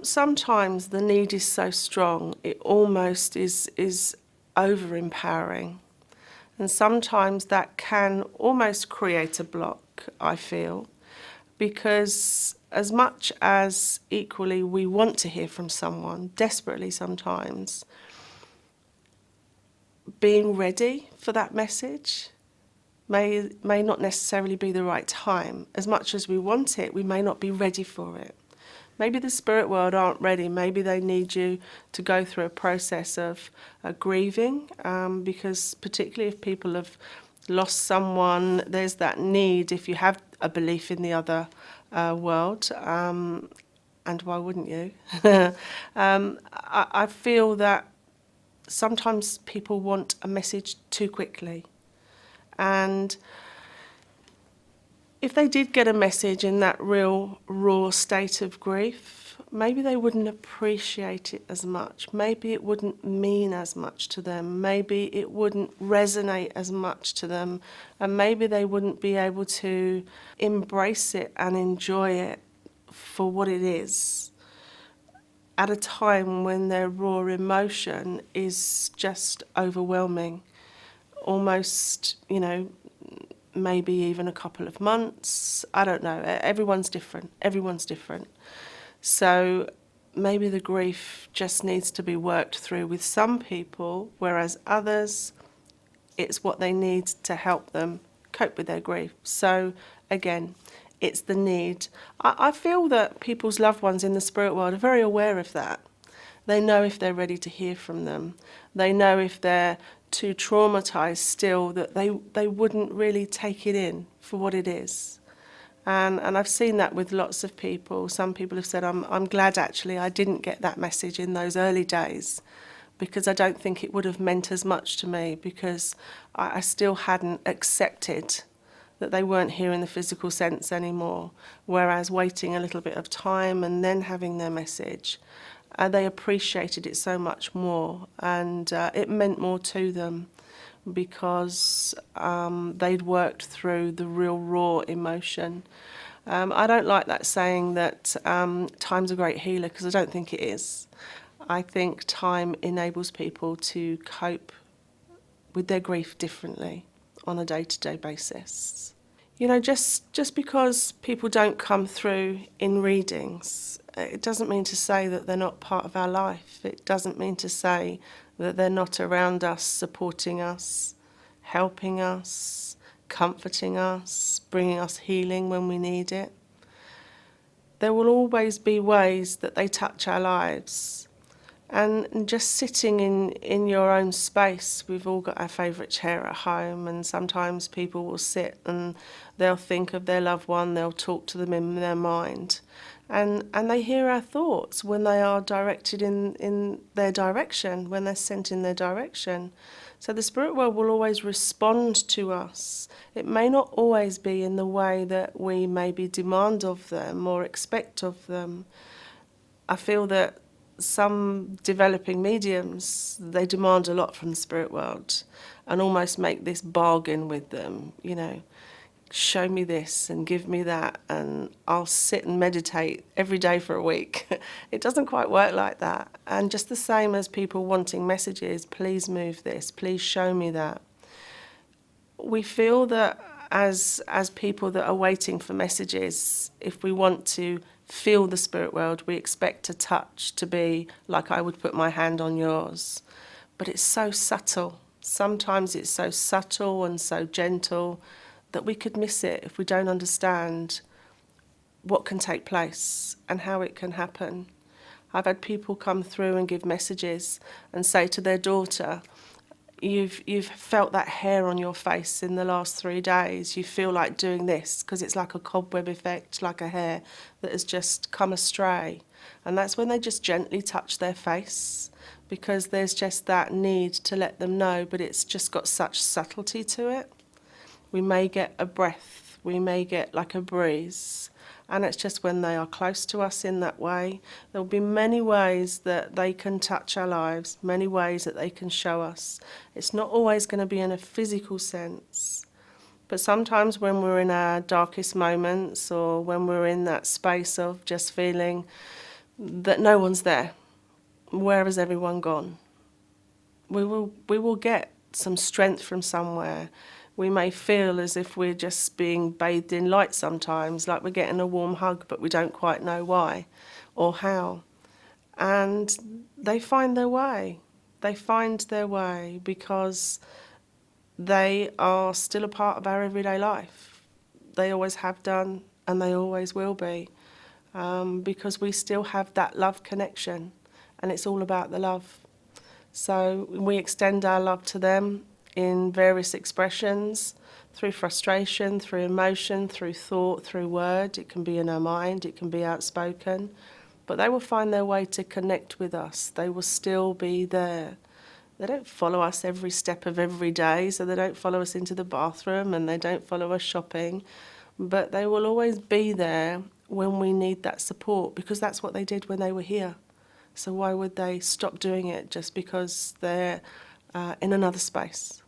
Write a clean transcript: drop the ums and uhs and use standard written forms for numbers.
Sometimes the need is so strong, it almost is over-empowering. And sometimes that can almost create a block, I feel, because as much as equally we want to hear from someone, desperately sometimes, being ready for that message may not necessarily be the right time. As much as we want it, we may not be ready for it. Maybe the spirit world aren't ready. Maybe they need you to go through a process of grieving, because particularly if people have lost someone, there's that need, if you have a belief in the other world, and why wouldn't you? I feel that sometimes people want a message too quickly. And if they did get a message in that real raw state of grief, maybe they wouldn't appreciate it as much. Maybe it wouldn't mean as much to them. Maybe it wouldn't resonate as much to them. And maybe they wouldn't be able to embrace it and enjoy it for what it is at a time when their raw emotion is just overwhelming. Almost, maybe even a couple of months. I don't know. Everyone's different. So maybe the grief just needs to be worked through with some people, whereas others, it's what they need to help them cope with their grief. So again, it's the need. I feel that people's loved ones in the spirit world are very aware of that. They know if they're ready to hear from them. They know if they're too traumatised still, that they wouldn't really take it in for what it is. And I've seen that with lots of people. Some people have said, I'm glad actually I didn't get that message in those early days, because I don't think it would have meant as much to me, because I still hadn't accepted that they weren't here in the physical sense anymore. Whereas waiting a little bit of time and then having their message, they appreciated it so much more, and it meant more to them, because they'd worked through the real raw emotion. I don't like that saying that time's a great healer, because I don't think it is. I think time enables people to cope with their grief differently on a day-to-day basis. Just because people don't come through in readings, it doesn't mean to say that they're not part of our life. It doesn't mean to say that they're not around us, supporting us, helping us, comforting us, bringing us healing when we need it. There will always be ways that they touch our lives. And just sitting in your own space, we've all got our favourite chair at home, and sometimes people will sit and they'll think of their loved one, they'll talk to them in their mind. And they hear our thoughts when they are directed in their direction, when they're sent in their direction. So the spirit world will always respond to us. It may not always be in the way that we maybe demand of them or expect of them. I feel that some developing mediums, they demand a lot from the spirit world and almost make this bargain with them, show me this and give me that, and I'll sit and meditate every day for a week. It doesn't quite work like that. And just the same as people wanting messages, please move this, please show me that. We feel that as people that are waiting for messages, if we want to feel the spirit world, we expect a touch to be like I would put my hand on yours. But it's so subtle. Sometimes it's so subtle and so gentle that we could miss it if we don't understand what can take place and how it can happen. I've had people come through and give messages and say to their daughter, You've felt that hair on your face in the last 3 days. You feel like doing this, because it's like a cobweb effect, like a hair that has just come astray. And that's when they just gently touch their face, because there's just that need to let them know, but it's just got such subtlety to it. We may get a breath, we may get like a breeze, and it's just when they are close to us in that way. There will be many ways that they can touch our lives, many ways that they can show us. It's not always going to be in a physical sense, but sometimes when we're in our darkest moments, or when we're in that space of just feeling that no one's there. Where has everyone gone? We will get some strength from somewhere. We may feel as if we're just being bathed in light sometimes, like we're getting a warm hug, but we don't quite know why or how. And they find their way. They find their way because they are still a part of our everyday life. They always have done, and they always will be, because we still have that love connection, and it's all about the love. So we extend our love to them in various expressions, through frustration, through emotion, through thought, through word. It can be in our mind, it can be outspoken. But they will find their way to connect with us. They will still be there. They don't follow us every step of every day, so they don't follow us into the bathroom and they don't follow us shopping. But they will always be there when we need that support, because that's what they did when they were here. So why would they stop doing it just because they're in another space?